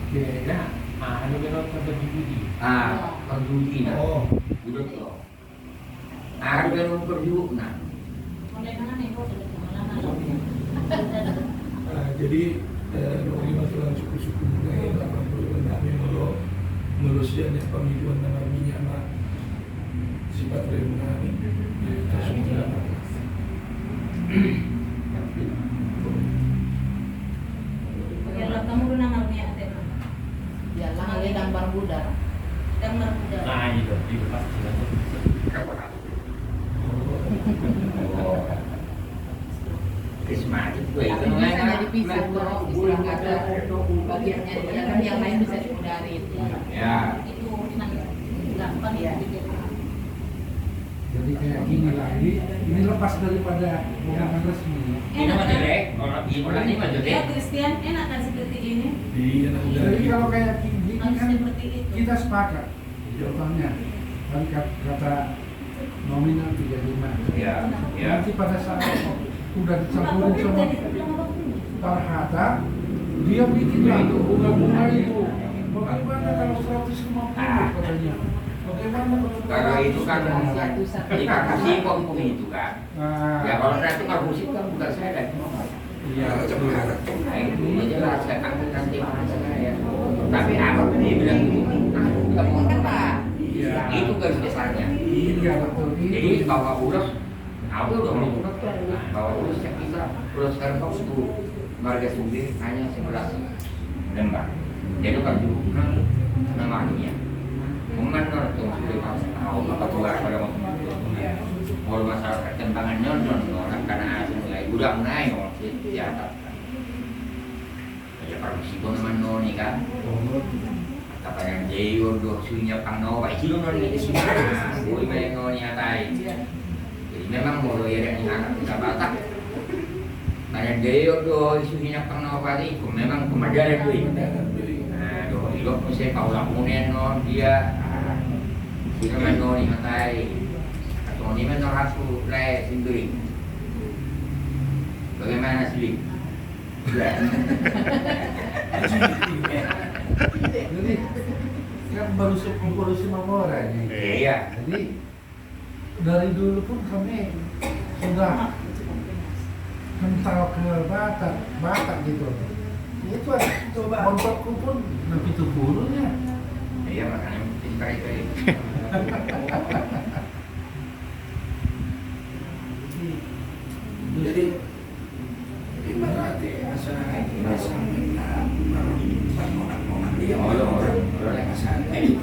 Oke, ya. Ano meron pag-judi? Pag-judi na. Oo. Udah to. Ada meron perjudi na. Jadi bagi masalah suku-suku budaya itu akan perlu namin melus yan yung pamilyon ng minyak na sifat rin namin. Kasunod na. Yang kamu guna namanya ate. Ya lah ada gambar Buddha. Gambar Buddha. Nah, itu pasti lah. Krismatik tuh Tapi itu bisa jadi pisah kalau istilah kata bagiannya dia kan yang lain bisa dihindarin. ya. Itu gampang ya. Jadi kayak gini lah, ini lepas daripada hubungan resmi. Ini mah jelek, orang ini mah jelek. Ya Christian enak kan seperti ini. Iya, jadi kalau kayak gini Harus kan seperti itu. kita sepakat jawabannya. Kan kata nominal 35. Ya, ya. Nanti pada saat udah dicampurin sama Tarhata, dia bikin lagi bunga-bunga itu. Bagaimana kalau 150 katanya? Bagaimana Kalau itu kan dikasih kompung itu kan. Ya kalau saya itu kalau musik kan bukan saya kan. Iya, Nah itu jelas saya ambil nanti bahasa saya. Tapi apa dia bilang itu? Nggak mau apa? Iya. Itu garis besarnya. Iya betul. Jadi bahwa urus, aku udah ngomong bahwa urus yang kita urus sekarang itu warga sumber hanya 11 lembar. Jadi kalau dibuka namanya, kemudian kalau tuh sudah tahu apa tuh pada waktu kalau masalah perkembangan nonton orang karena mulai udah naik orang di atas. Ya permisi pun teman noni kan. Apa yang jadi udah sunya pangno, pak itu noni di sini. Boleh main noni atai. Jadi memang mau ya dari anak kita batak. Tanya dia udah sunya pangno kali, memang kemajaran tuh. Nah, doh hidup mesti kau lakukan non dia. Kita main noni atai. Atau noni main rasu le sendiri. Bagaimana sih? Jadi kan baru 10 orang ini. Iya. Jadi dari dulu pun kami sudah kental ke Batak gitu. Itu coba montokku pun lebih turunnya. Iya makanya pintar itu. Jadi ibaratnya rasa menang orang dia orang yang santai